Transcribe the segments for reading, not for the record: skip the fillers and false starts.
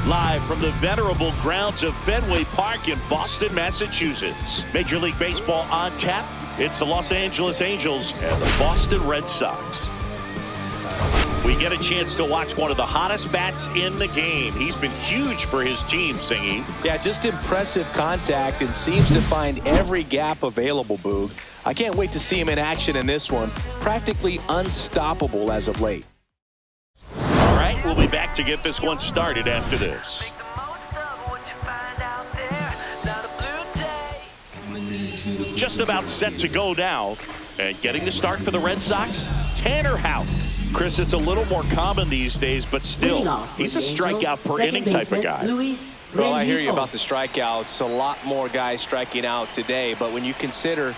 Live from the venerable grounds of Fenway Park in Boston, Massachusetts. Major League Baseball on tap. It's the Los Angeles Angels and the Boston Red Sox. We get a chance to watch one of the hottest bats in the game. He's been huge for his team, Singy. Yeah, just impressive contact and seems to find every gap available, Boog. I can't wait to see him in action in this one. Practically unstoppable as of late. All right, we'll be back to get this one started after this. Just about set to go now. And getting the start for the Red Sox, Tanner Houck. Chris, it's a little more common these days, but still, he's a strikeout per inning type of guy. Well, I hear you about the strikeouts. A lot more guys striking out today, but when you consider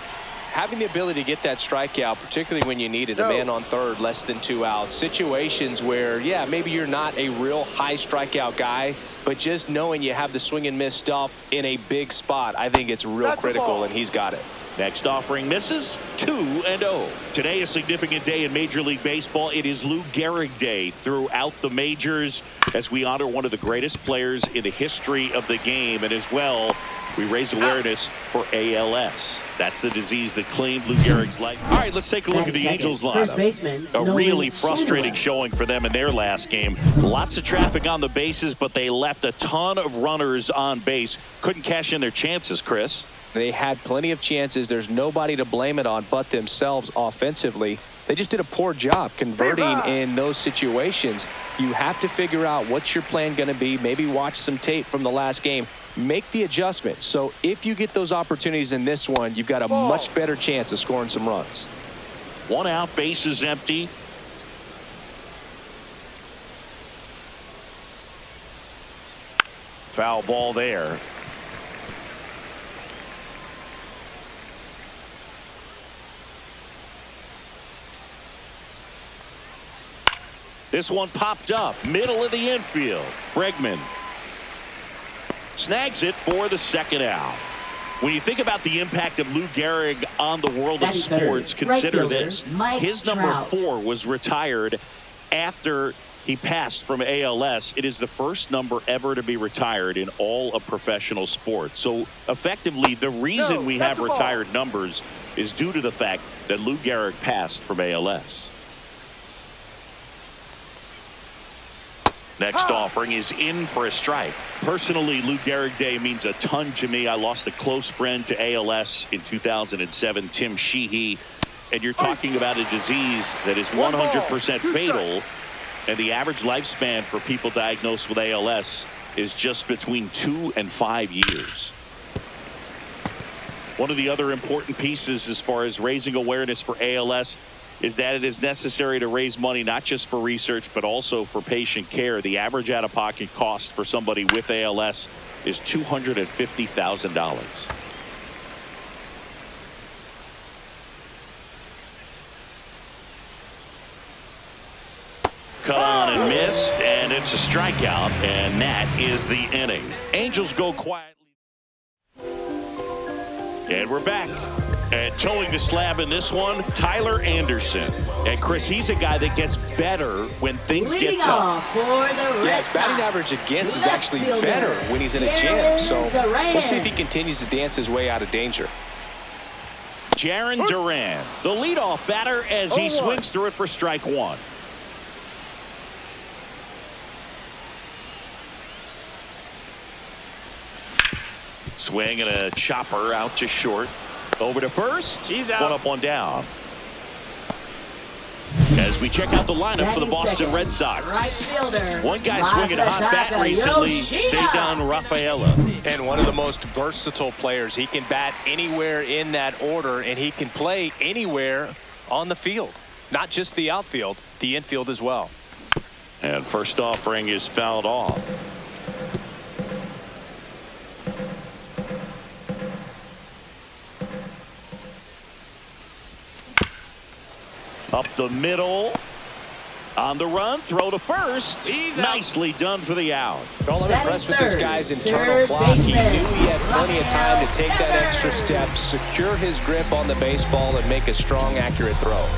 having the ability to get that strikeout, particularly when you need it, a man on third, less than 2 outs, situations where, yeah, maybe you're not a real high strikeout guy, but just knowing you have the swing and miss stuff in a big spot, I think it's real critical, and he's got it. Next offering misses, 2-0. Today, a significant day in Major League Baseball. It is Lou Gehrig Day throughout the majors as we honor one of the greatest players in the history of the game. And as well, we raise awareness for ALS. That's the disease that claimed Lou Gehrig's life. All right, let's take a look at the Angels lineup. A really frustrating showing for them in their last game. Lots of traffic on the bases, but they left a ton of runners on base. Couldn't cash in their chances, Chris. They had plenty of chances. There's nobody to blame it on but themselves offensively. They just did a poor job converting in those situations. You have to figure out what's your plan going to be. Maybe watch some tape from the last game. Make the adjustment. So if you get those opportunities in this one, you've got a much better chance of scoring some runs. 1 out, bases empty. Foul ball there. This one popped up, middle of the infield. Bregman snags it for the 2nd out. When you think about the impact of Lou Gehrig on the world of sports, consider this. His number 4 was retired after he passed from ALS. It is the first number ever to be retired in all of professional sports. So effectively, the reason we have retired numbers is due to the fact that Lou Gehrig passed from ALS. Next offering is in for a strike. Personally, Lou Gehrig Day means a ton to me. I lost a close friend to ALS in 2007, Tim Sheehy. And you're talking about a disease that is 100% fatal. And the average lifespan for people diagnosed with ALS is just between 2 and 5 years. One of the other important pieces as far as raising awareness for ALS is that it is necessary to raise money not just for research but also for patient care. The average out-of-pocket cost for somebody with ALS is $250,000. Cut on and missed, and it's a strikeout, and that is the inning. Angels go quietly. And we're back. And towing the slab in this one, Tyler Anderson. And Chris, he's a guy that gets better when things get tough. Yes, batting average against is actually better when he's in a jam. So we'll see if he continues to dance his way out of danger. Jarren Duran, the leadoff batter as he swings through it for strike 1. Swing and a chopper out to short. Over to first. He's out. 1 up, 1 down. As we check out the lineup for the Boston Red Sox. One guy swinging a hot bat recently, Cesar Rafaela. And one of the most versatile players. He can bat anywhere in that order, and he can play anywhere on the field. Not just the outfield, the infield as well. And first offering is fouled off. Up the middle. On the run, throw to first. Nicely done for the out. Well, I'm impressed with this guy's internal clock. He knew he had plenty of time to take that extra step, secure his grip on the baseball, and make a strong, accurate throw.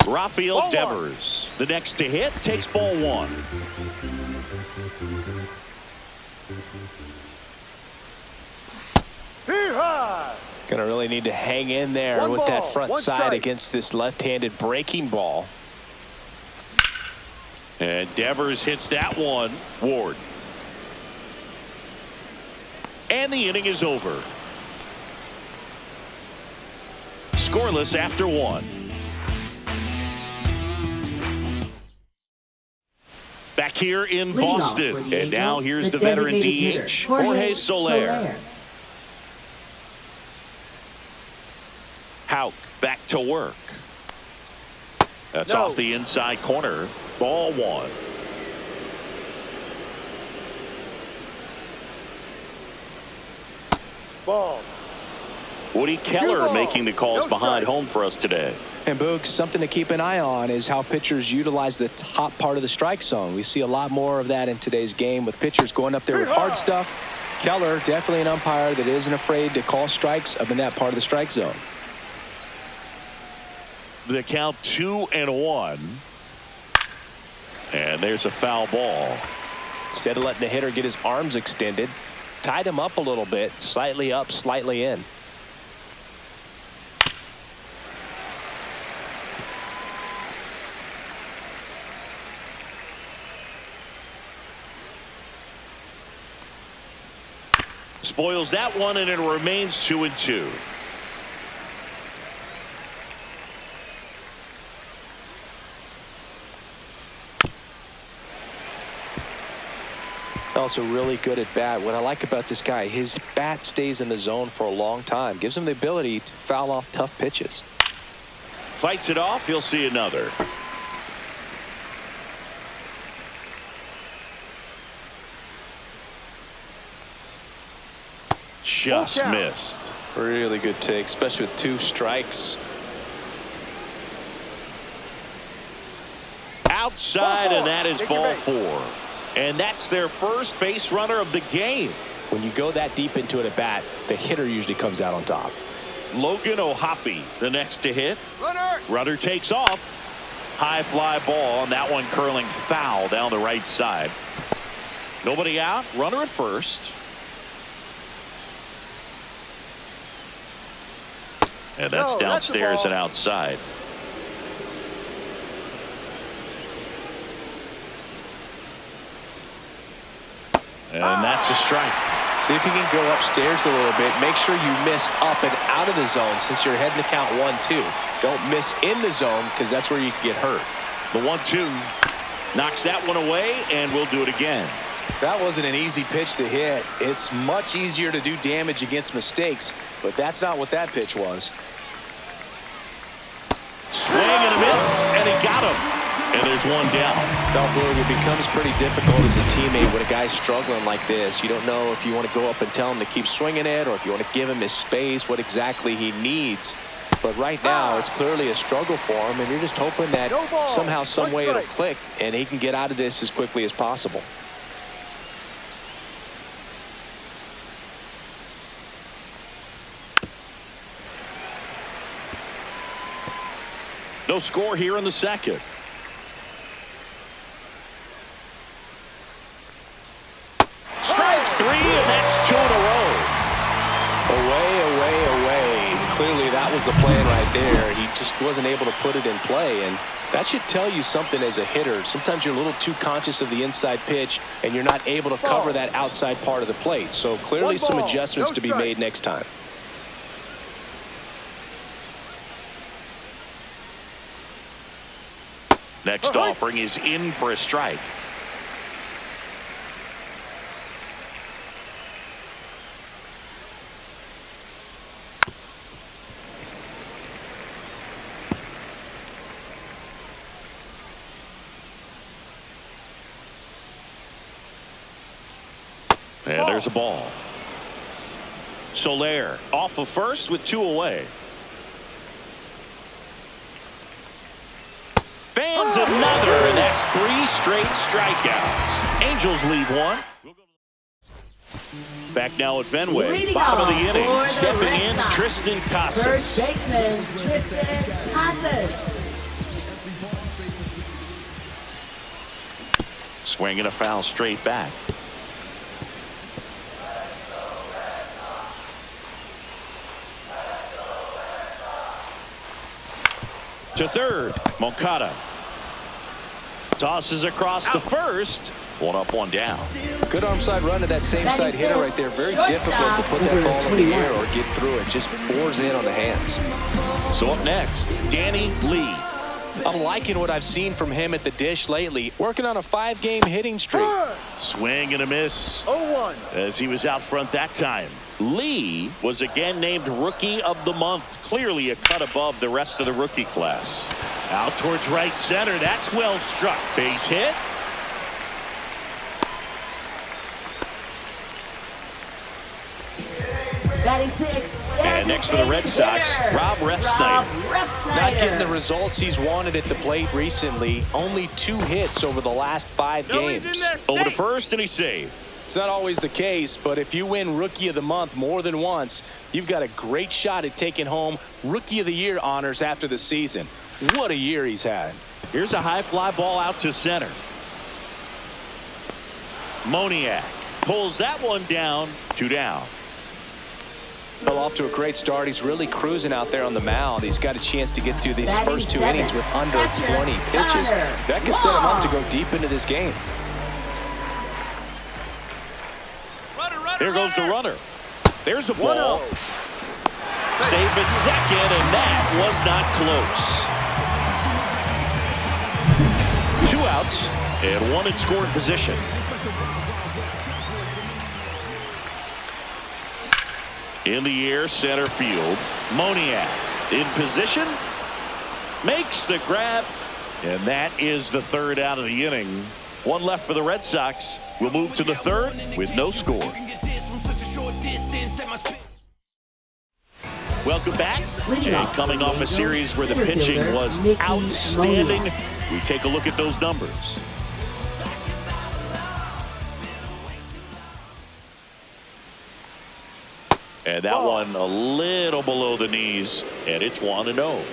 Rafael Devers, the next to hit, takes ball one. Going to really need to hang in there with that front side against this left-handed breaking ball. And Devers hits that one. Ward. And the inning is over. Scoreless after one. Back here in Boston. And now here's the veteran DH, Jorge Soler. Houck back to work. That's off the inside corner. Ball one. Ball. Woody Keller making the calls behind home for us today. And Boog, something to keep an eye on is how pitchers utilize the top part of the strike zone. We see a lot more of that in today's game with pitchers going up there with hard stuff. Keller, definitely an umpire that isn't afraid to call strikes up in that part of the strike zone. The count 2-1. And there's a foul ball. Instead of letting the hitter get his arms extended, tied him up a little bit, slightly up, slightly in. Spoils that one, and it remains 2-2. Also really good at bat. What I like about this guy, his bat stays in the zone for a long time. Gives him the ability to foul off tough pitches. Fights it off. He'll see another. Just missed. Really good take, especially with 2 strikes. Outside, and that is ball 4. And that's their first base runner of the game. When you go that deep into it at bat, the hitter usually comes out on top. Logan O'Hoppe, the next to hit. Runner takes off. High fly ball, and that one curling foul down the right side. Nobody out. Runner at first. And that's downstairs and outside. And that's a strike. See if you can go upstairs a little bit. Make sure you miss up and out of the zone since you're heading to count 1-2. Don't miss in the zone because that's where you can get hurt. The 1-2 knocks that one away, and we'll do it again. That wasn't an easy pitch to hit. It's much easier to do damage against mistakes, but that's not what that pitch was. Swing and a miss, and he got him. And there's one down. Now, Boog, it becomes pretty difficult as a teammate when a guy's struggling like this. You don't know if you want to go up and tell him to keep swinging it or if you want to give him his space, what exactly he needs. But right now, it's clearly a struggle for him, and you're just hoping that somehow, some way it'll click, and he can get out of this as quickly as possible. No score here in the second. Strike 3, and that's 2 in a row. Away. Clearly that was the plan right there. He just wasn't able to put it in play, and that should tell you something as a hitter. Sometimes you're a little too conscious of the inside pitch, and you're not able to cover that outside part of the plate. So clearly some adjustments to be made next time. Next offering is in for a strike. And there's a ball. Soler off of first with 2 away. Fans another, and that's 3 straight strikeouts. Angels lead 1. Back now at Fenway, bottom of the inning. Stepping in, Tristan Casas. First baseman Tristan Casas. Swing and a foul straight back. To third, Moncada tosses across to first. One up, one down. Good arm side run to that same side hitter right there. Very difficult to put that ball in the air or get through it. Just bores in on the hands. So up next, Danny Lee. I'm liking what I've seen from him at the dish lately. Working on a 5-game hitting streak. Swing and a miss. 0-1. As he was out front that time. Lee was again named Rookie of the Month. Clearly a cut above the rest of the rookie class. Out towards right center. That's well struck. Base hit. Batting 6. And next for the Red Sox, Rob Refsnyder. Not getting the results he's wanted at the plate recently. Only 2 hits over the last 5 games. Over to first, and he saved. It's not always the case, but if you win Rookie of the Month more than once, you've got a great shot at taking home Rookie of the Year honors after the season. What a year he's had. Here's a high fly ball out to center. Moniak pulls that one down. 2 down. Well, off to a great start. He's really cruising out there on the mound. He's got a chance to get through these first 2 innings with under 20 pitches. That could set him up to go deep into this game. Here goes the runner. There's a ball. Safe at second, and that was not close. 2 outs, and 1 in scoring position. In the air, center field. Moniak in position. Makes the grab. And that is the 3rd out of the inning. 1 left for the Red Sox. We'll move to the 3rd with no score. Welcome back. And coming off a series where the pitching was outstanding, we take a look at those numbers. And that one a little below the knees, and it's 1-0.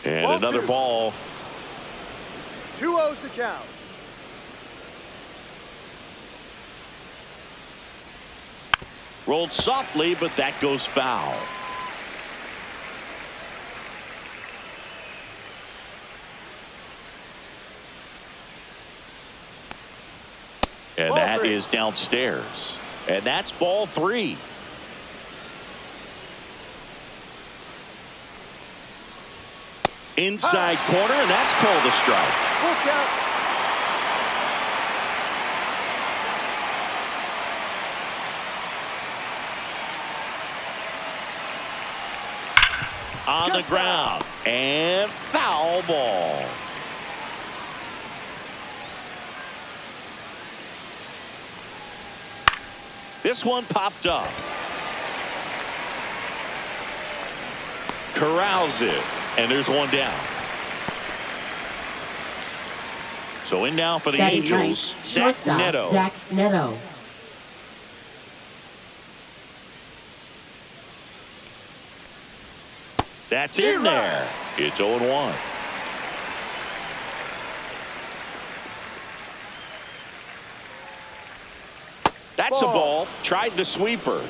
And another ball. 2-0 to count. Rolled softly, but that goes foul. And that is downstairs. And that's ball 3. Inside corner, and that's called a strike. Full count. On the ground, and foul ball. This one popped up. Corrals it, and there's 1 down. So in now for the Angels, Zach Neto. Zach Neto. That's in there. It's 0-1. That's a ball. Tried the sweeper.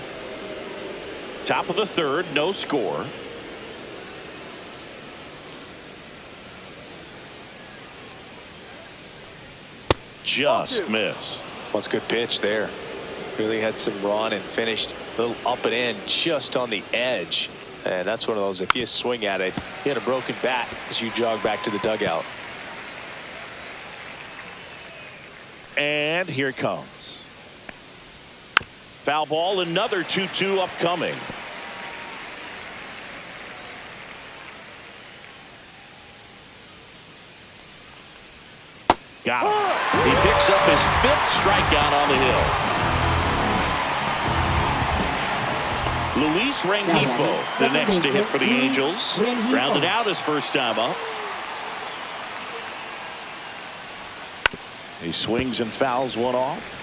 Top of the 3rd, no score. Just missed. Well, it's a good pitch there. Really had some run and finished a little up and in just on the edge. And that's one of those, if you swing at it, you had a broken bat as you jog back to the dugout. And here it comes. Foul ball, another 2-2 upcoming. Got him. He picks up his 5th strikeout on the hill. Luis Rengifo, the next to hit for the Angels. Grounded out his first time up. He swings and fouls one off.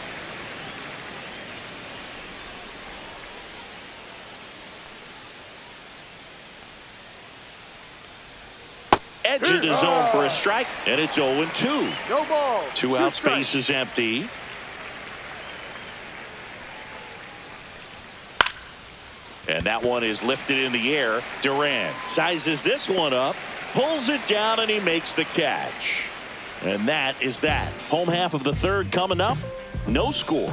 edge of the zone for a strike, and it's 0-2. No ball. 2 out, space is empty. And that one is lifted in the air. Duran sizes this one up, pulls it down, and he makes the catch. And that is that. Home half of the third coming up. No score.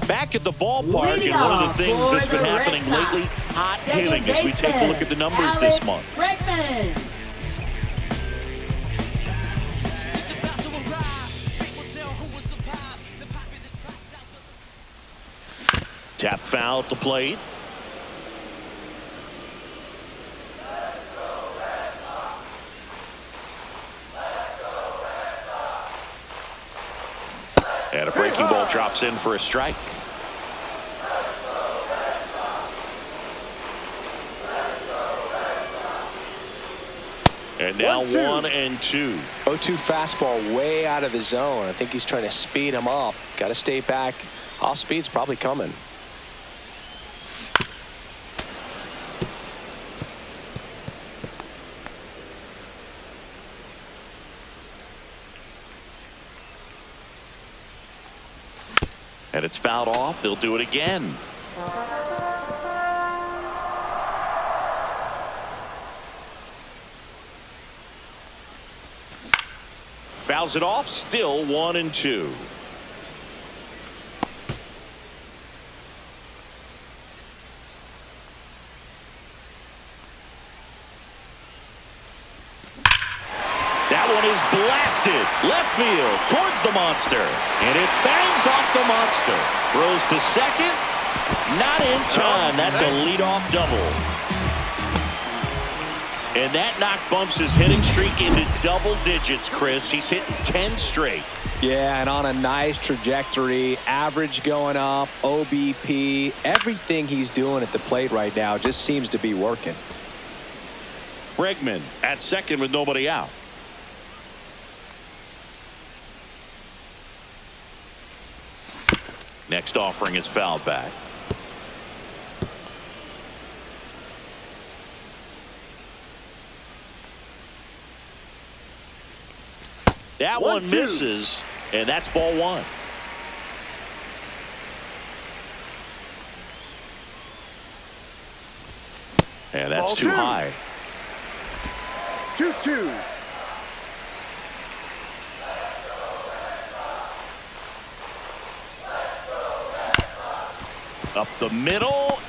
Back at the ballpark, and one of the things that's been happening lately, hot hitting as we take a look at the numbers this month. Bregman. Tap foul at the plate. And a breaking ball drops in for a strike. And now 1-2. 0-2 fastball way out of the zone. I think he's trying to speed him up. Got to stay back. Off speed's probably coming. And it's fouled off. They'll do it again. Fouls it off. Still 1-2. That one is blasted left field towards the monster, and it bangs off the monster. Throws to second, not in time. That's a leadoff double, and that knock bumps his hitting streak into double digits. Chris, he's hitting 10 straight. Yeah, and on a nice trajectory. Average going up, OBP, everything he's doing at the plate right now just seems to be working. Bregman at second with nobody out. Next offering is fouled back. That one misses, and that's ball one. And that's too high. 2-2. Up the middle.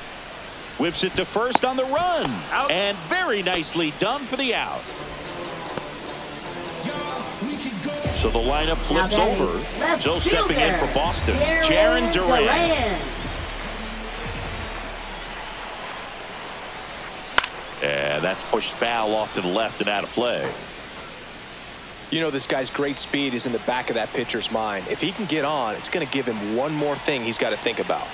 Whips it to first on the run. Out. And very nicely done for the out. So the lineup flips over. Joe stepping in for Boston. Jarren Duran. And that's pushed foul off to the left and out of play. You know, this guy's great speed is in the back of that pitcher's mind. If he can get on, it's going to give him one more thing he's got to think about.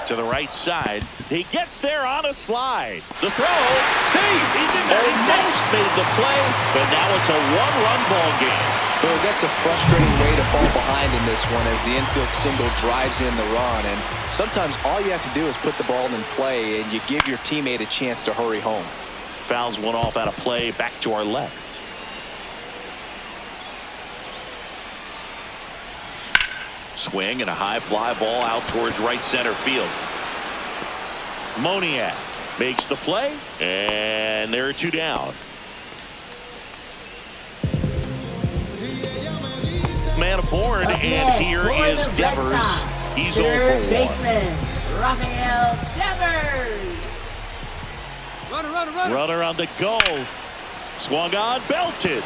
To the right side. He gets there on a slide. The throw. See, he almost made the play, but now it's a one-run ball game. Well, that's a frustrating way to fall behind in this one as the infield single drives in the run. And sometimes all you have to do is put the ball in play, and you give your teammate a chance to hurry home. Fouls one off out of play. Back to our left. Swing and a high fly ball out towards right center field. Moniak makes the play, and there are two down. Man aboard, and here is Devers. He's 0 for 1. Baseman, Rafael Devers. Runner on the go. Swung on, belted.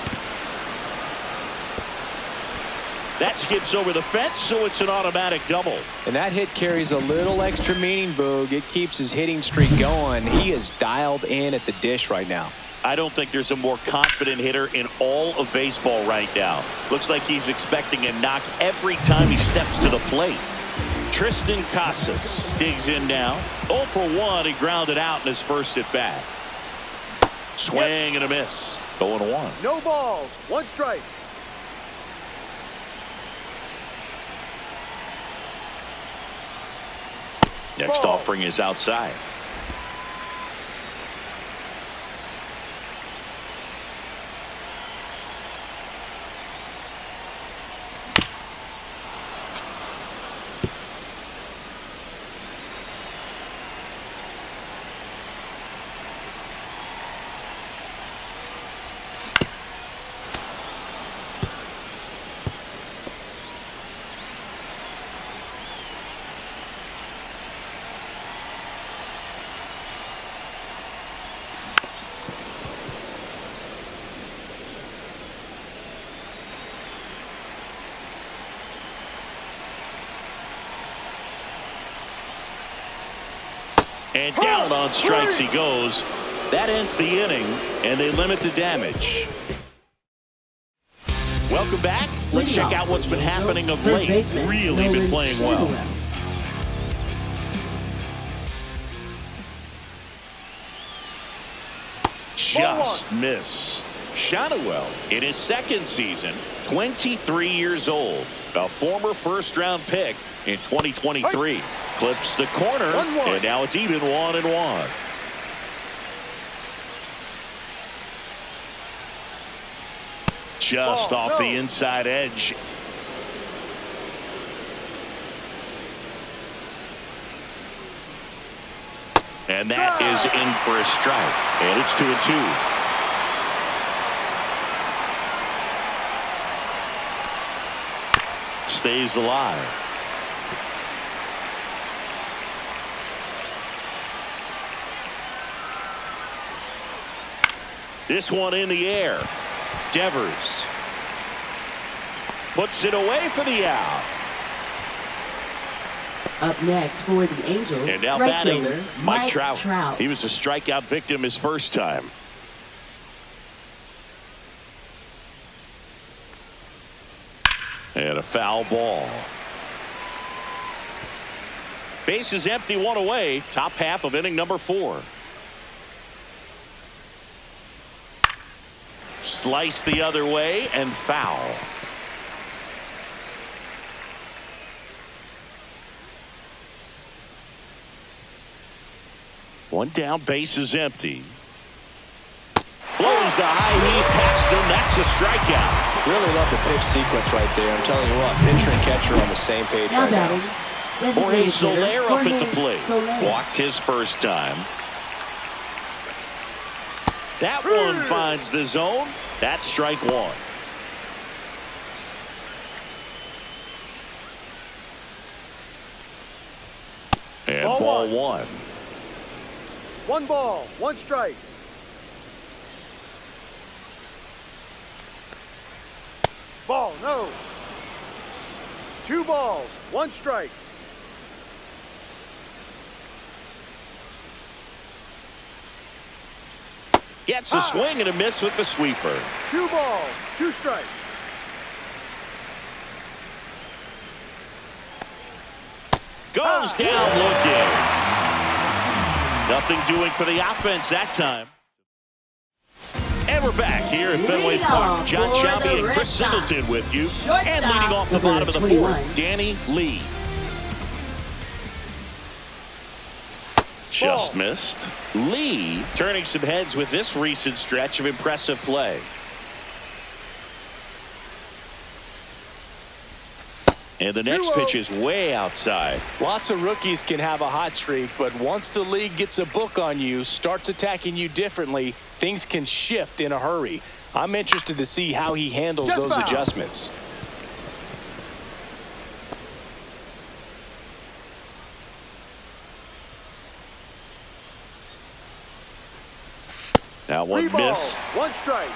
That skips over the fence, so it's an automatic double. And that hit carries a little extra meaning, Boog. It keeps his hitting streak going. He is dialed in at the dish right now. I don't think there's a more confident hitter in all of baseball right now. Looks like he's expecting a knock every time he steps to the plate. Tristan Casas digs in now. 0 for 1. He grounded out in his first at bat. Swing and a miss. 0-1. No balls. 1 strike. Next Ball. offering is outside. And down on strikes he goes. That ends the inning, and they limit the damage. Welcome back. Let's check out what's been happening of late. Really been playing well. Just missed. Shadowell, in his second season, 23 years old, a former first-round pick in 2023. Clips the corner, and now it's even 1-1. Just off the inside edge. And that is in for a strike. And it's 2-2. Stays alive. This one in the air. Devers puts it away for the out. Up next for the Angels, And now right batting, fielder, Mike Trout. He was a strikeout victim his first time. And a foul ball. Base is empty, 1 away. Top half of inning number 4. Slice the other way and foul. One down, base is empty. Blows the high heat past him. That's a strikeout. Really love the pitch sequence right there. I'm telling you what, pitcher and catcher on the same page Now right batting, now. Jorge designated Soler hitter, up at the Jorge plate. Soler. Walked his first time. That one finds the zone. That's strike 1. And ball 1. 1 ball. 1 strike. Ball. No. 2 balls. 1 strike. Gets a swing and a miss with the sweeper. 2 balls. 2 strikes. Goes down looking. Nothing doing for the offense that time. And we're back here at Fenway Park. John Shelby and Chris Singleton with you. And leading off the bottom of the 4th, Danny Lee. Just missed. Lee turning some heads with this recent stretch of impressive play. And the next pitch is way outside. Lots of rookies can have a hot streak, but once the league gets a book on you, starts attacking you differently, things can shift in a hurry. I'm interested to see how he handles those adjustments. That one missed. 1 strike.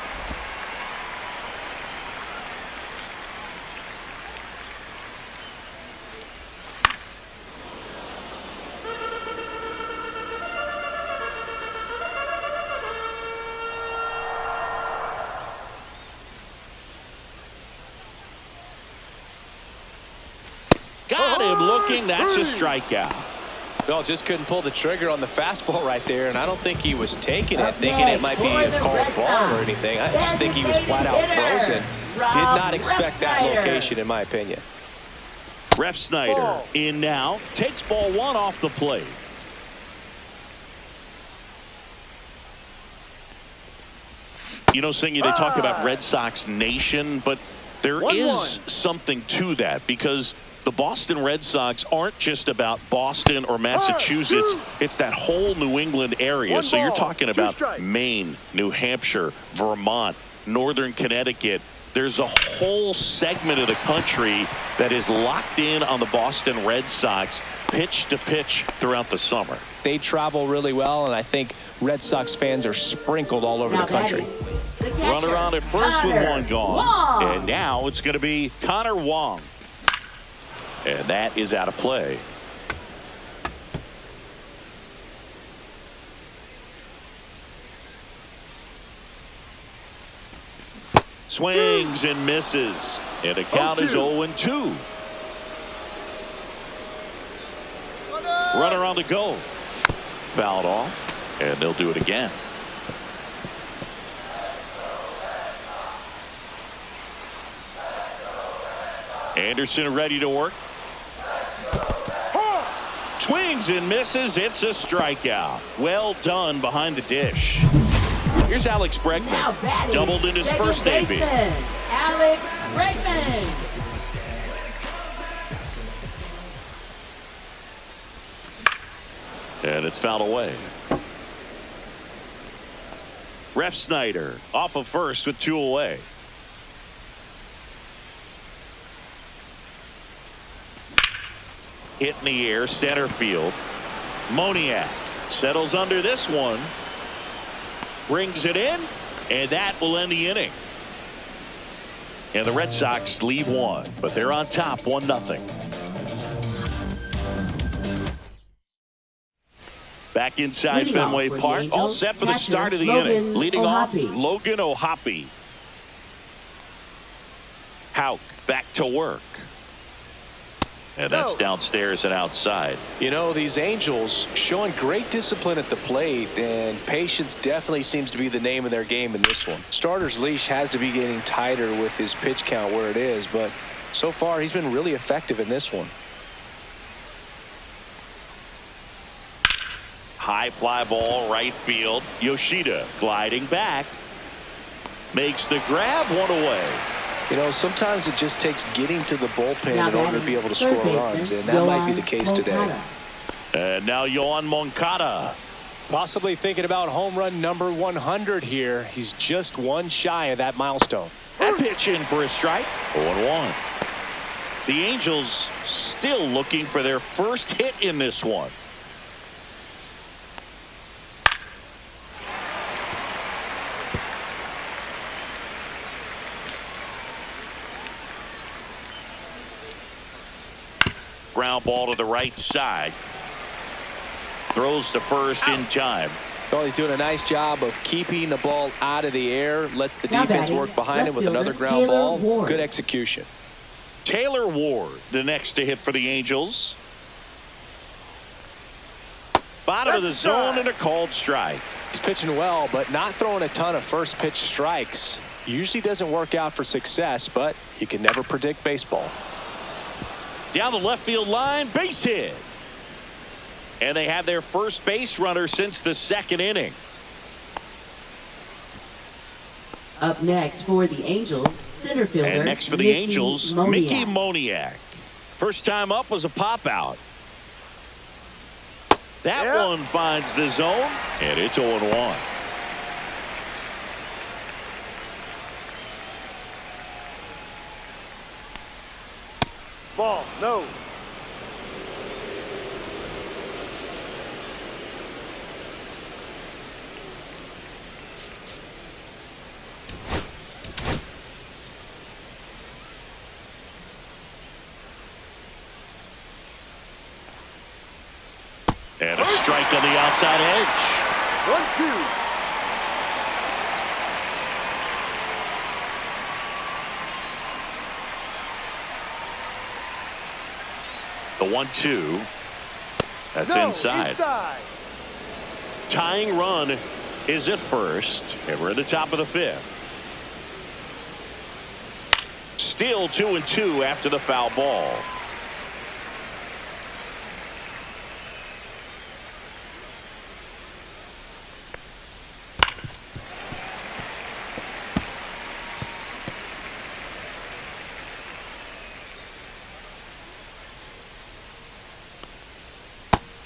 Got him looking. That's a strikeout. Well, just couldn't pull the trigger on the fastball right there, and I don't think he was taking it, thinking it might be a called ball or anything. I just think he was flat out frozen. Did not expect that location, in my opinion. Ref Snyder in now, takes ball one off the plate. You know, Singy, they talk about Red Sox Nation, but there is something to that, because the Boston Red Sox aren't just about Boston or Massachusetts. It's that whole New England area. So you're talking about Maine, New Hampshire, Vermont, Northern Connecticut. There's a whole segment of the country that is locked in on the Boston Red Sox pitch to pitch throughout the summer. They travel really well, and I think Red Sox fans are sprinkled all over the country. Runner on at first with one gone. And now it's going to be Connor Wong. And that is out of play. Swings and misses. And the count is 0-2. Runner on the go. Fouled off. And they'll do it again. Anderson ready to work. Swings and misses. It's a strikeout. Well done behind the dish. Here's Alex Bregman. Doubled in his first AB. Alex Bregman. And it's fouled away. Ref Snyder off of first with 2 away. Hit in the air, center field. Moniak settles under this one. Brings it in, and that will end the inning. And the Red Sox leave one, but they're on top 1-0. Back inside Fenway Park, all set for the start of the inning. Leading off, Logan O'Hoppe. Houck back to work. And that's downstairs and outside. You know, these Angels showing great discipline at the plate, and patience definitely seems to be the name of their game in this one. Starter's leash has to be getting tighter with his pitch count where it is, but so far he's been really effective in this one. High fly ball, right field. Yoshida gliding back. Makes the grab, 1 away. You know, sometimes it just takes getting to the bullpen in order to be able to score runs, and that might be the case today. And now Yoan Moncada. Possibly thinking about home run number 100 here. He's just one shy of that milestone. That pitch in for a strike. 0-1. The Angels still looking for their first hit in this one. Ground ball to the right side. Throws to first in time. Well, he's doing a nice job of keeping the ball out of the air. Lets the defense work behind him with another ground ball. Good execution. Taylor Ward, the next to hit for the Angels. Bottom of the zone and a called strike. He's pitching well, but not throwing a ton of first pitch strikes. Usually doesn't work out for success, but you can never predict baseball. Down the left field line, base hit. And they have their first base runner since the second inning. Up next for the Angels, center fielder. And next for the Angels, Mickey Moniak. First time up was a pop out. That one finds the zone, and it's 0-1. Ball, no. And a strike on the outside edge. 1-2. The 1-2. That's No, inside. Tying run is at first, and we're at the top of the 5th. Still 2-2 after the foul ball.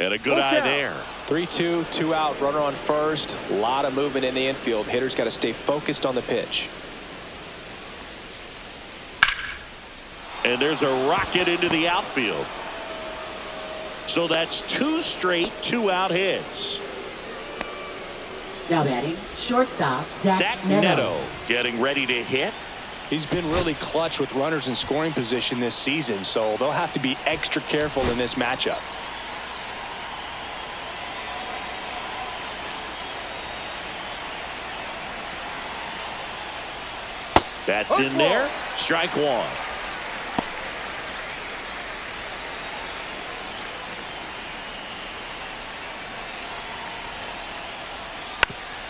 And a good eye there. 3-2, 2 out, runner on first. A lot of movement in the infield. Hitter's got to stay focused on the pitch. And there's a rocket into the outfield. So that's 2 straight 2-out hits. Now batting, shortstop, Zach Neto getting ready to hit. He's been really clutch with runners in scoring position this season, so they'll have to be extra careful in this matchup. That's in there. Strike 1.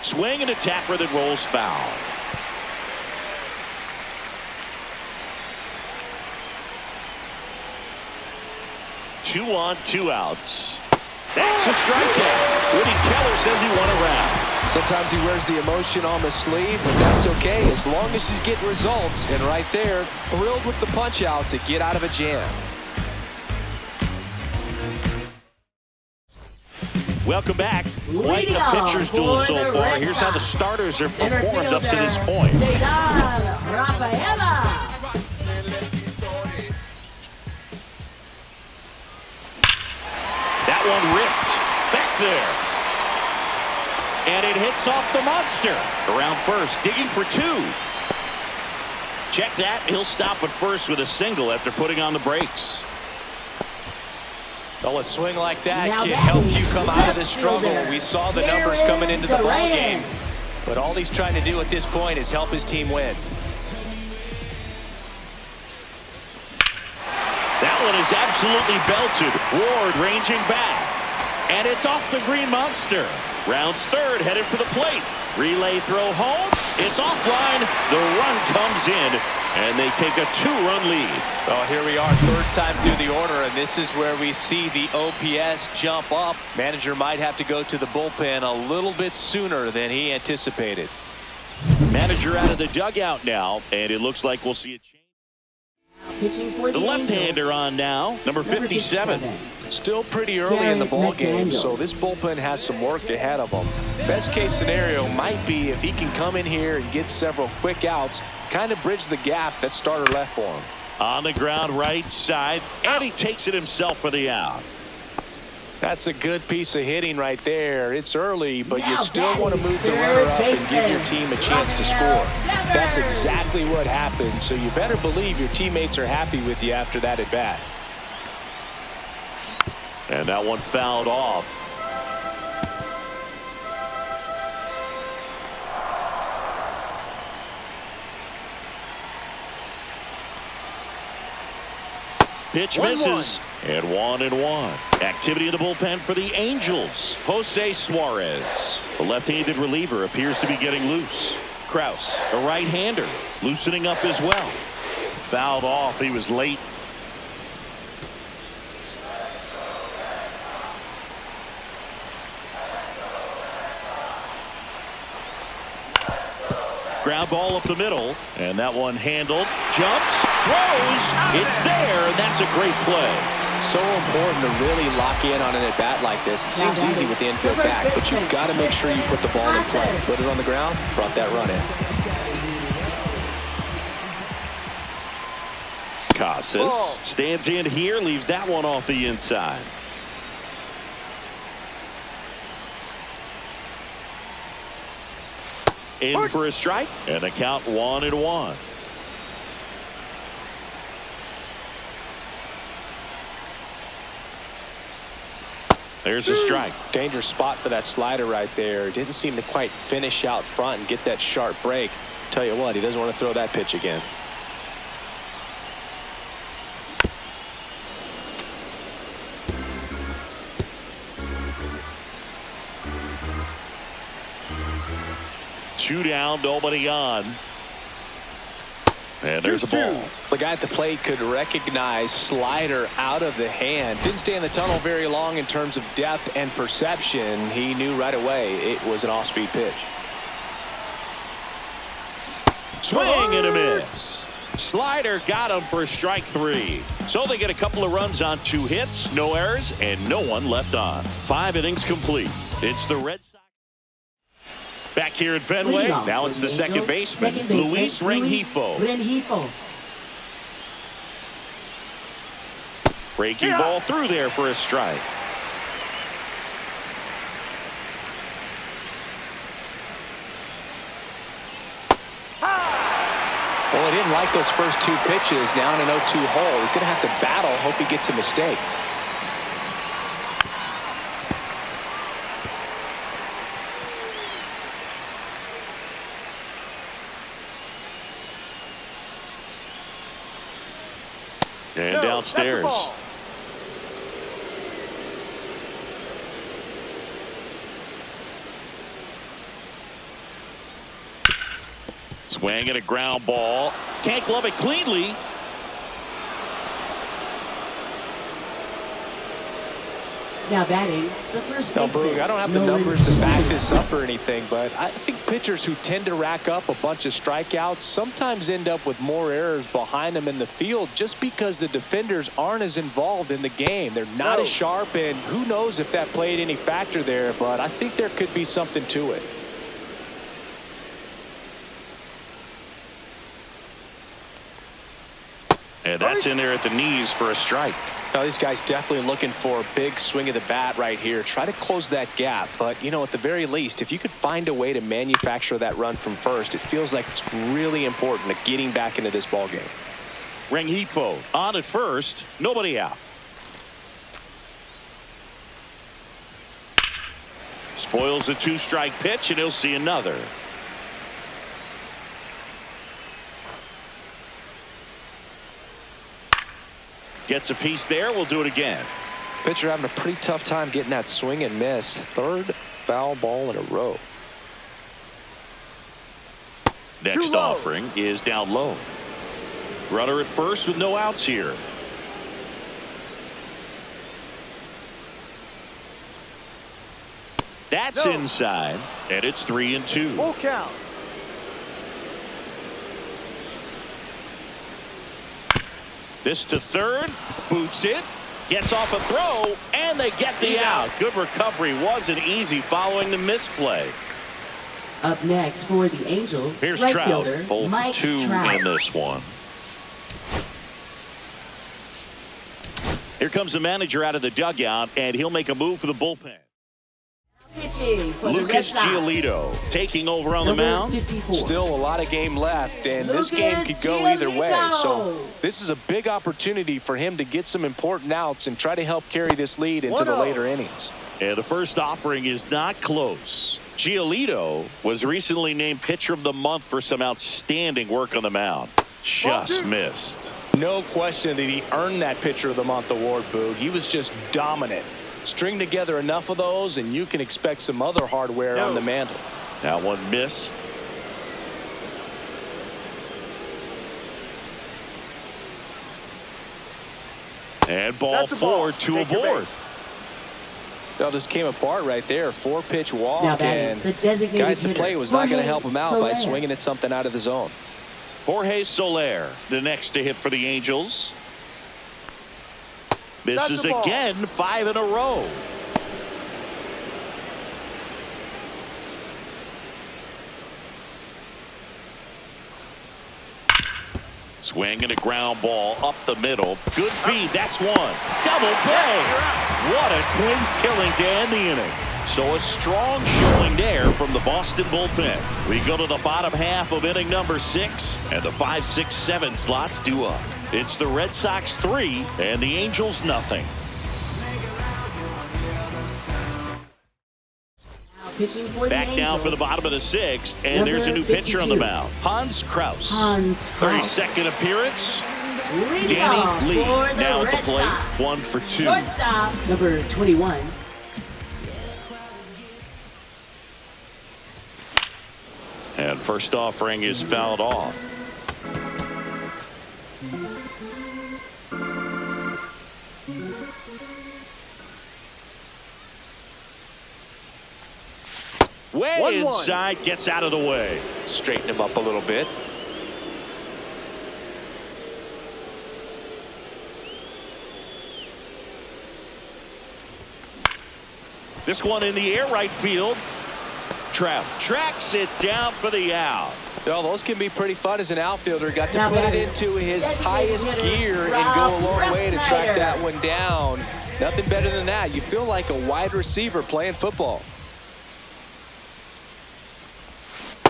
Swing and a tapper that rolls foul. Two on, 2 outs. That's a strikeout. Woody Keller says he won a round. Sometimes he wears the emotion on the sleeve, but that's okay as long as he's getting results. And right there, thrilled with the punch out to get out of a jam. Welcome back. Quite the pitcher's duel so far. Here's how the starters have performed up to this point. That one ripped back there. And it hits off the monster. Around first, digging for 2. Check that. He'll stop at first with a single after putting on the brakes. Well, a swing like that can help you come out of the struggle. We saw the numbers coming into the ball game, but all he's trying to do at this point is help his team win. That one is absolutely belted. Ward ranging back, and it's off the green monster. Rounds third, headed for the plate. Relay throw home. It's offline. The run comes in, and they take a 2-run lead. Well, here we are, third time through the order, and this is where we see the OPS jump up. Manager might have to go to the bullpen a little bit sooner than he anticipated. Manager out of the dugout now, and it looks like we'll see a change. Pitching for The left-hander on now, number 57. Still pretty early in the ball game, so this bullpen has some work ahead of them. Best case scenario might be if he can come in here and get several quick outs, kind of bridge the gap that starter left for him. On the ground right side, and he takes it himself for the out. That's a good piece of hitting right there. It's early, but you still want to move the runner up and give your team a chance to score. That's exactly what happened, so you better believe your teammates are happy with you after that at bat. And that one fouled off. Pitch misses. And 1-1. Activity in the bullpen for the Angels. Jose Suarez. The left-handed reliever appears to be getting loose. Kraus, a right-hander, loosening up as well. Fouled off. He was late. Ground ball up the middle, and that one handled, jumps, throws, it's there, and that's a great play. So important to really lock in on an at-bat like this. It seems easy with the infield back, but you've got to make sure you put the ball in play. Put it on the ground, brought that run in. Casas stands in here, leaves that one off the inside. In for a strike, and a count 1-1. There's a strike. Dangerous spot for that slider right there. Didn't seem to quite finish out front and get that sharp break. Tell you what, he doesn't want to throw that pitch again. 2 down, nobody on. And there's a ball. The guy at the plate could recognize slider out of the hand. Didn't stay in the tunnel very long in terms of depth and perception. He knew right away it was an off-speed pitch. Swing and a miss. Slider got him for strike 3. So they get a couple of runs on 2 hits, no errors, and no one left on. 5 innings complete. It's the Red Sox. Back here at Fenway, now it's the second baseman, Luis Rengifo. Breaking ball through there for a strike. Well, he didn't like those first 2 pitches. Now in an 0-2 hole. He's going to have to battle. Hope he gets a mistake. And downstairs. Swing and a ground ball. Can't glove it cleanly. Now batting, the first baseman. I don't have the numbers to back this up or anything, but I think pitchers who tend to rack up a bunch of strikeouts sometimes end up with more errors behind them in the field just because the defenders aren't as involved in the game. They're not as sharp, and who knows if that played any factor there, but I think there could be something to it. And that's in there at the knees for a strike. Now, these guys definitely looking for a big swing of the bat right here. Try to close that gap. But, you know, at the very least, if you could find a way to manufacture that run from first, it feels like it's really important to getting back into this ball game. Rengifo on at first. Nobody out. Spoils the 2-strike pitch, and he'll see another. Gets a piece there. We'll do it again. Pitcher having a pretty tough time getting that swing and miss. 3rd foul ball in a row. Next offering is down low. Runner at first with no outs here. That's inside, and it's 3-2. Full count. This to third, boots it, gets off a throw, and they get the out. Good recovery. Wasn't easy following the misplay. Up next for the Angels, Here's right Trout, fielder, 0 Mike for 2 Trout. in this one. Here comes the manager out of the dugout, and he'll make a move for the bullpen. Pitching for Lucas the Red Sox. Giolito taking over on the Number mound. 54. Still a lot of game left, and this game could go either way. So this is a big opportunity for him to get some important outs and try to help carry this lead into the later innings. And the first offering is not close. Giolito was recently named Pitcher of the Month for some outstanding work on the mound. Just missed. No question that he earned that Pitcher of the Month award, Boog. He was just dominant. String together enough of those, and you can expect some other hardware on the mantle. That one missed. And ball 4, 2 aboard. That just came apart right there. 4-pitch walk, Now and the designated guy at the hitter, plate was not going to Jorge help him out by Soler. swinging at something out of the zone. Jorge Soler, the next to hit for the Angels. Misses again, 5 in a row. Swing and a ground ball up the middle. Good feed. That's one. Double play. What a twin killing to end the inning. So a strong showing there from the Boston bullpen. We go to the bottom half of inning number 6, and the 5, 6, 7 slots due up. It's the Red Sox 3 and the Angels nothing. Pitching for the Back now Angels. for the bottom of the 6th, and Number there's a new pitcher on the 52. mound. Hans Kraus. Hans Kraus. 32nd appearance. Leading off Danny Lee for the now at the Red plate. Sox. 1 for 2. Shortstop, number 21. And first offering is fouled off. Way 1-1. inside, gets out of the way. Straighten him up a little bit. This one in the air, right field. Trout tracks it down for the out. Well, those can be pretty fun as an outfielder. Got to put it into his highest gear and go a long way to track that one down. Nothing better than that. You feel like a wide receiver playing football.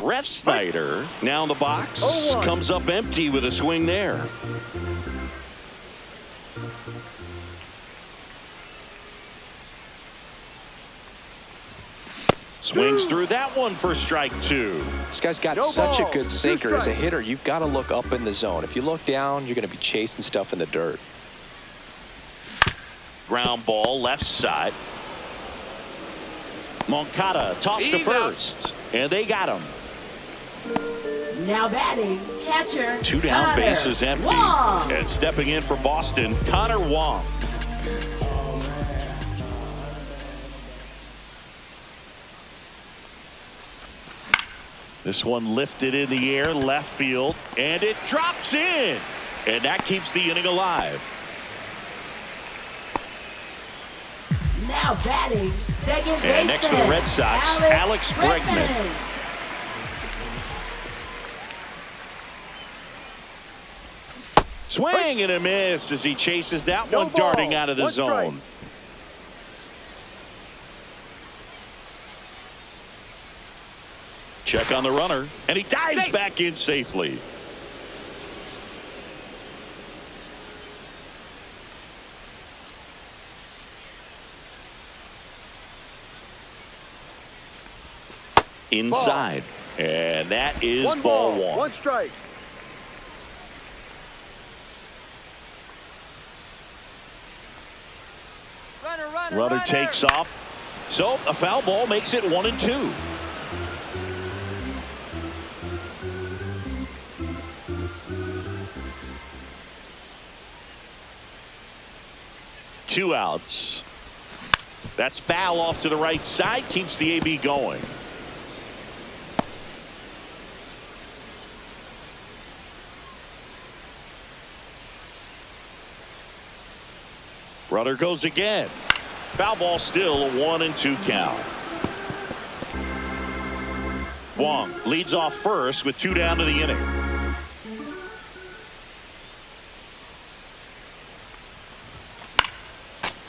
Ref Snyder now in the box. 0-1. Comes up empty with a swing there. Swings through that one for strike 2. This guy's got No such ball. a good 2 sinker. As a strikes. hitter, you've got to look up in the zone. If you look down, you're going to be chasing stuff in the dirt. Ground ball left side. Moncada tossed to He's out. first. And they got him. Now batting, catcher. 2 down, Connor bases empty. Wong. And stepping in for Boston, Connor Wong. This one lifted in the air, left field, and it drops in. And that keeps the inning alive. Now batting, second baseman. And next for the Red Sox, Alex Bregman. Swing and a miss as he chases that No one ball. darting out of the 1 strike. zone. Check on the runner, and he dives back in safely. Inside, and that is 1 ball ball. 1. 1 strike. Runner takes off. So a foul ball makes it 1-2. Two outs. That's foul off to the right side. Keeps the AB going. Runner goes again. Foul ball still, a 1-2 count. Wong leads off first with 2 down to the inning.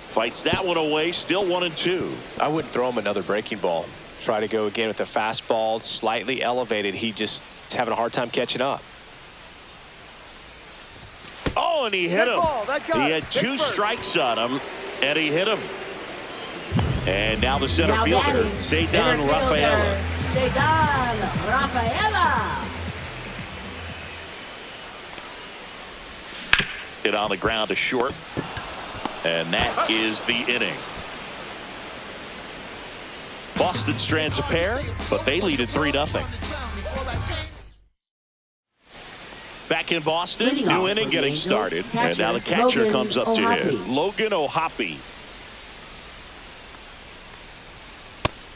Fights that one away, still 1-2. I wouldn't throw him another breaking ball. Try to go again with the fastball, slightly elevated. He just is having a hard time catching up. Oh, and he hit him. Ball. That got He it. had Take 2 first. strikes on him, and he hit him. And now the center Now fielder, batting, Cedar center Rafaela. fielder, Cedar Rafaela. Hit on the ground to short. And that is the inning. Boston strands a pair, but they lead at 3-0. Back in Boston, Leading new off inning for the getting Angels, started. And now the catcher Logan comes up to O'Hoppe. hit. Logan O'Hoppe.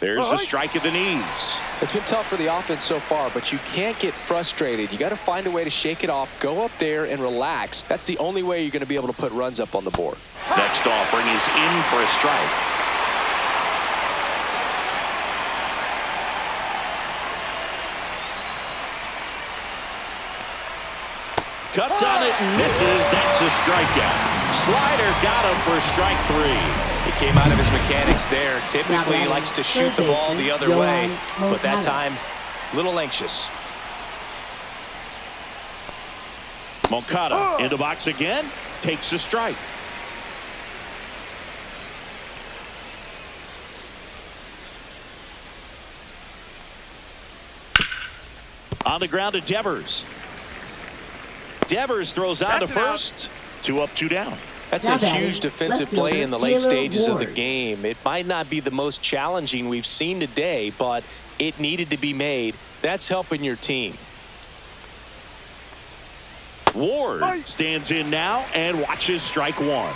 There's a strike at the knees. It's been tough for the offense so far, but you can't get frustrated. You got to find a way to shake it off, go up there and relax. That's the only way you're going to be able to put runs up on the board. Next offering is in for a strike. Cuts on it and misses. That's a strikeout. Slider got him for strike 3. He came out of his mechanics there. Typically, he likes to shoot the ball the other way, but that time, a little anxious. Moncada in the box again. Takes a strike. On the ground to Devers. Devers throws out to first. 2 up, 2 down. That's Now a batting, huge defensive left play in the fielder late Taylor stages of the Ward. game. It might not be the most challenging we've seen today, but It needed to be made. That's helping your team. Ward stands in now and watches strike one.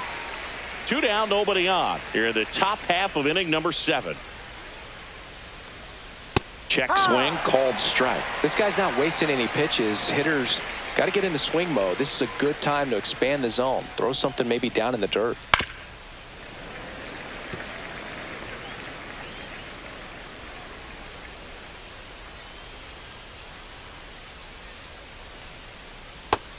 2 down, nobody on. Here in the top half of inning number 7. Check swing, called strike. This guy's not wasting any pitches. Hitters got to get into swing mode. This is a good time to expand the zone. Throw something maybe down in the dirt.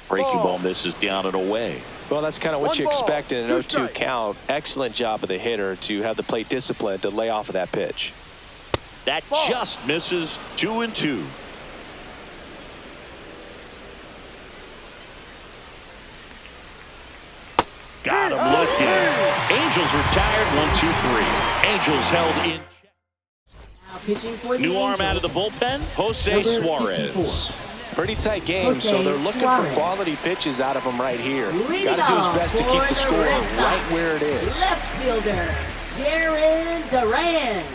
Breaking ball misses down and away. Well, that's kind of what you expect in an 0-2 strikes. count. Excellent job of the hitter to have the plate discipline to lay off of that pitch. That just misses. 2-2. Got him looking. Angels retired. 1-2-3. Angels held in. Now pitching for the New arm Angels. out of the bullpen. Jose Number Suarez. 54. Pretty tight game, so they're looking for quality pitches out of him right here. Leading Got to do his off best to for keep the the score Red Sox, right where it is. Left fielder, Jaron Duran.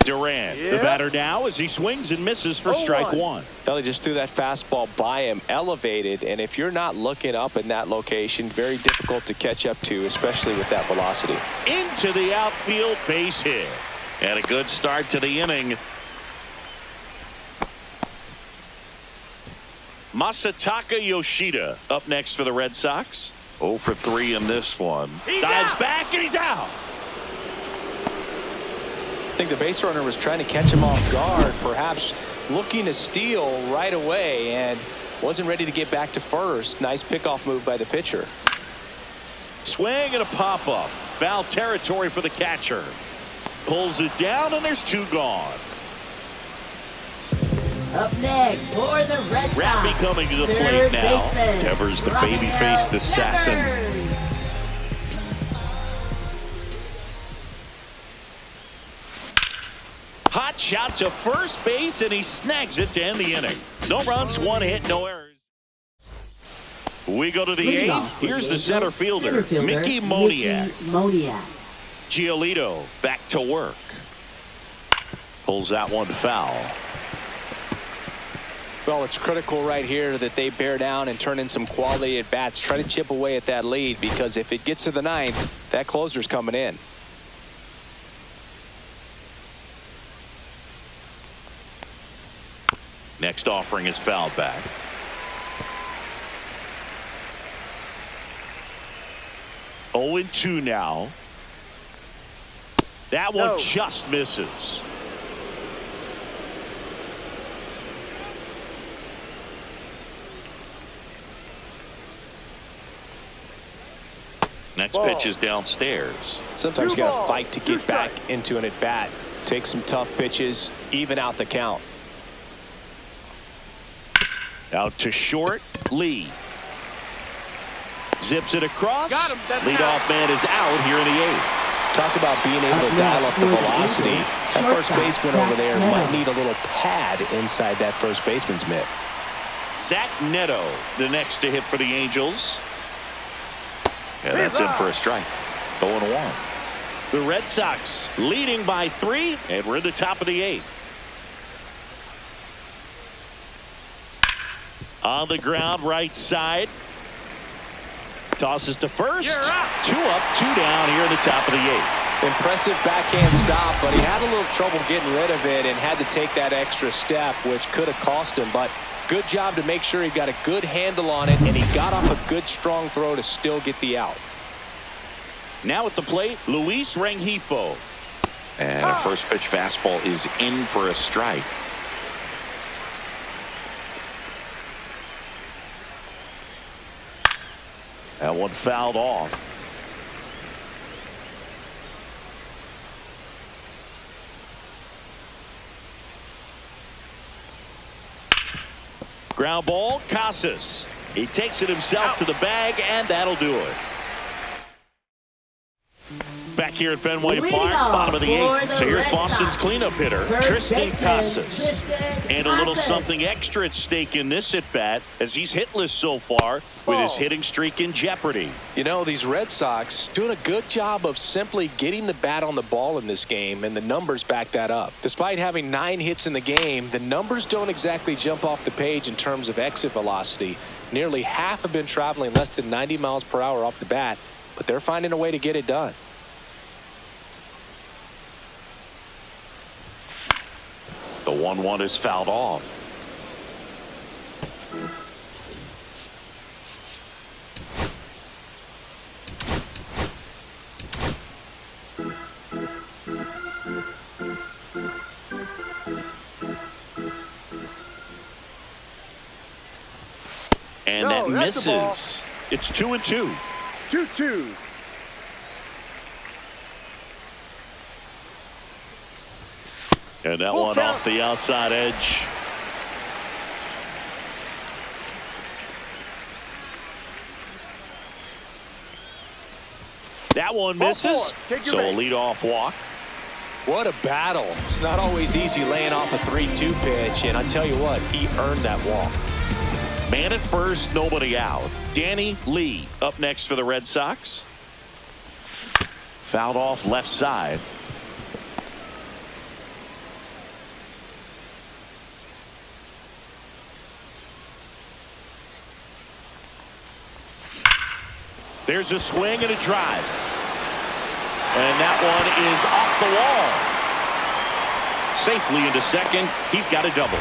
Duran, the batter now as he swings and misses for strike 1. Belly just threw that fastball by him, elevated, and if you're not looking up in that location, very difficult to catch up to, especially with that velocity. Into the outfield, base hit. And a good start to the inning. Masataka Yoshida up next for the Red Sox. 0 for 3 in this one. Dives back and he's out. I think the base runner was trying to catch him off guard, perhaps looking to steal right away, and wasn't ready to get back to first. Nice pickoff move by the pitcher. Swing and a pop-up. Foul territory for the catcher. Pulls it down and there's 2 gone. Up next for the Red Sox. Rappy coming to the Third plate now. baseman, Devers, the Rafael baby-faced assassin. Devers. Hot shot to first base, and he snags it to end the inning. No runs, 1 hit, no errors. We go to the Leading 8th. off for Here's the Angels, center fielder, Mickey Moniak. Giolito back to work. Pulls that one foul. Well, it's critical right here that they bear down and turn in some quality at bats. Try to chip away at that lead, because if it gets to the 9th, that closer's coming in. Next offering is fouled back. Oh and 2 now. That one just misses. Next pitch is downstairs. Sometimes you got to fight to get 2 back strikes. into an at-bat. Take some tough pitches, even out the count. Out to short, Lee. Zips it across. Got him. That's Leadoff out. man is out here in the 8th. Talk about being able to dial up the velocity. That first Shortstop, baseman over there Zach might Neto. need a little pad inside that first baseman's mitt. Zach Neto, the next to hit for the Angels. And that's in for a strike. 0-1. The Red Sox leading by 3, and we're in the top of the 8th. On the ground, right side. Tosses to first. 2 up, 2 down here in the top of the 8th. Impressive backhand stop, but he had a little trouble getting rid of it and had to take that extra step, which could have cost him. But good job to make sure he got a good handle on it, and he got off a good, strong throw to still get the out. Now at the plate, Luis Rengifo. And a first pitch fastball is in for a strike. That one fouled off. Ground ball, Casas. He takes it himself to the bag, and that'll do it. Back here at Fenway Leading Park, off bottom of the for 8th. the So here's Red Boston's Sox. cleanup hitter, First Tristan baseman, Casas. Tristan And a little Casas. something extra at stake in this at-bat as he's hitless so far with his hitting streak in jeopardy. You know, these Red Sox doing a good job of simply getting the bat on the ball in this game, and the numbers back that up. Despite having 9 hits in the game, the numbers don't exactly jump off the page in terms of exit velocity. Nearly half have been traveling less than 90 miles per hour off the bat, but they're finding a way to get it done. The 1-1 is fouled off. And No, that that's a ball. misses. It's 2-2. 2-2. And that Full one count. off the outside edge. That one Ball misses. 4. Take your So a base. leadoff walk. What a battle. It's not always easy laying off a 3-2 pitch, and I tell you what, he earned that walk. Man at first, nobody out. Danny Lee up next for the Red Sox. Fouled off left side. There's a swing and a drive. And that one is off the wall. Safely into second. He's got a double.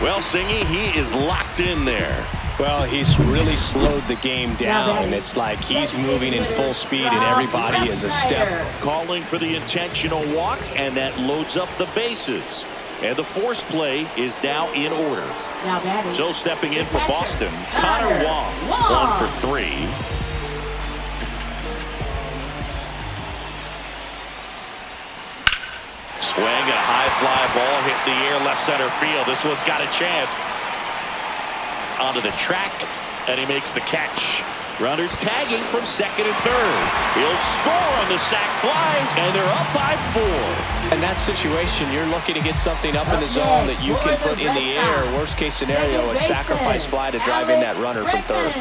Well, Singy, he is locked in there. Well, he's really slowed the game down. It's like he's moving in full speed, and everybody is a step. Calling for the intentional walk, and that loads up the bases. And the force play is now in order. Now batting. So stepping in for catcher, Boston, Connor Wong. 1 for 3. Swing and a high fly ball hit in the air left center field. This one's got a chance. Onto the track, and he makes the catch. Runners tagging from second and third. He'll score on the sac fly, and they're up by 4. In that situation, you're looking to get something up in the zone that you can put in the air. Worst case scenario, a sacrifice fly to drive in that runner from third.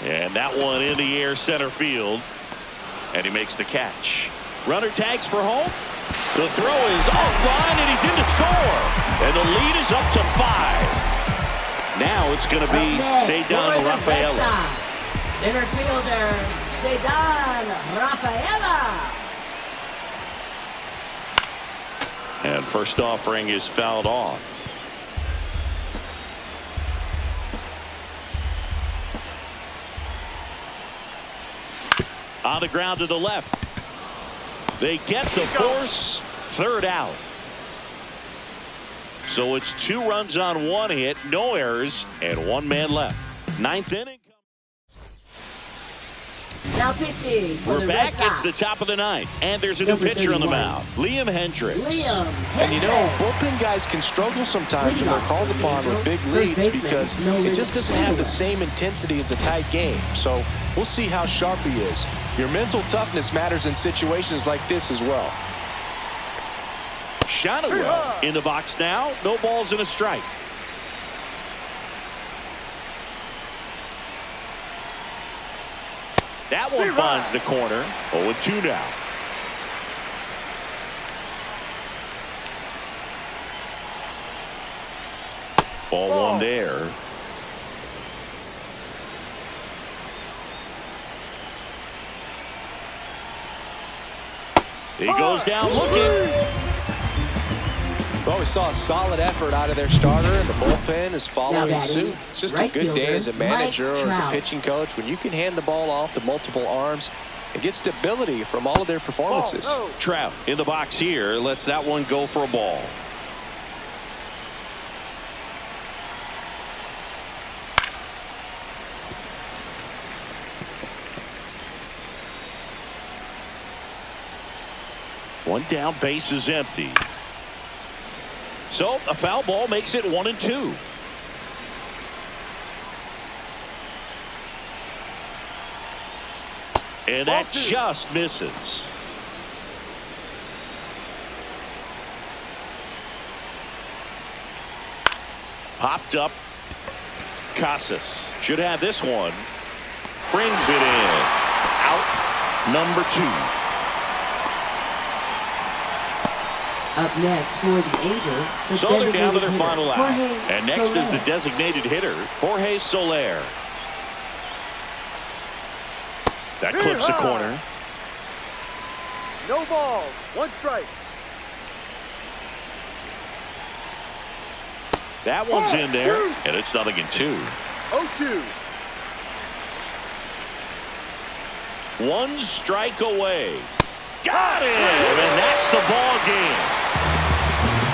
And that one in the air center field. And he makes the catch. Runner tags for home. The throw is offline, and he's in to score. And the lead is up to 5. Now it's going to be Cedar Rafaela. Center fielder, Cedar Rafaela. And first offering is fouled off. On the ground to the left. They get the force. Third out. So it's 2 runs on 1 hit, no errors, and 1 man left. 9th inning. Now pitching for We're the back. Red It's the Sox. top of the 9th, and there's a new Number pitcher on the 31. mound, Liam Hendricks. Liam And you know, Hendricks. bullpen guys can struggle sometimes when they're called upon with big First leads baseman, because no it just doesn't have the lead. same intensity as a tight game. So we'll see how sharp he is. Your mental toughness matters in situations like this as well. Shonowell in the box now. No balls and a strike. That one finds the corner. 0-2 now. Ball 1 there. He goes down looking. Well, we saw a solid effort out of their starter, and the bullpen is following Now suit. batting, It's just a right good day fielder, as a manager Mike or as a Trout. pitching coach when you can hand the ball off to multiple arms and get stability from all of their performances. No. Trout in the box here. Lets that one go for a ball. One down, base is empty. So a foul ball makes it 1-2. And that just misses. Popped up. Casas should have this one. Brings it in. Out number 2. Up next for the Angels, the So they're down to their designated final hitter, out. Jorge And next is the Soler. designated hitter, Jorge Soler. That clips the corner. No balls. 1 strike. That one's in there, and it's 0-2. 0-2. 1 strike away. Got him, and that's the ball game.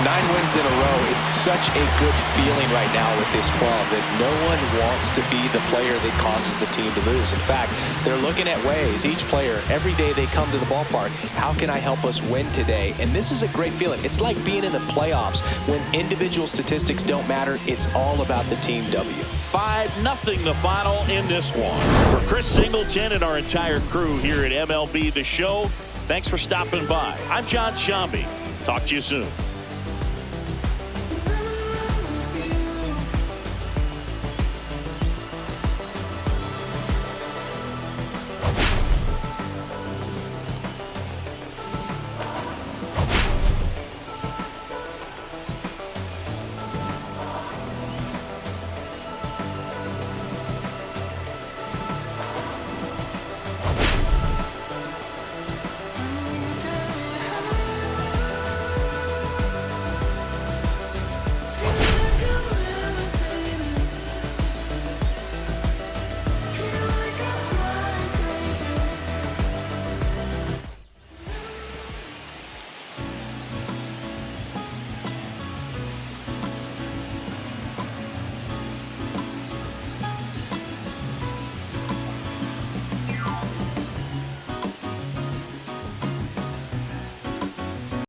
9 wins in a row. It's such a good feeling right now with this club that no one wants to be the player that causes the team to lose. In fact, they're looking at ways, each player, every day they come to the ballpark, how can I help us win today? And this is a great feeling. It's like being in the playoffs when individual statistics don't matter. It's all about the team W. 5-0 the final in this one. For Chris Singleton and our entire crew here at MLB The Show, thanks for stopping by. I'm John Shambi. Talk to you soon.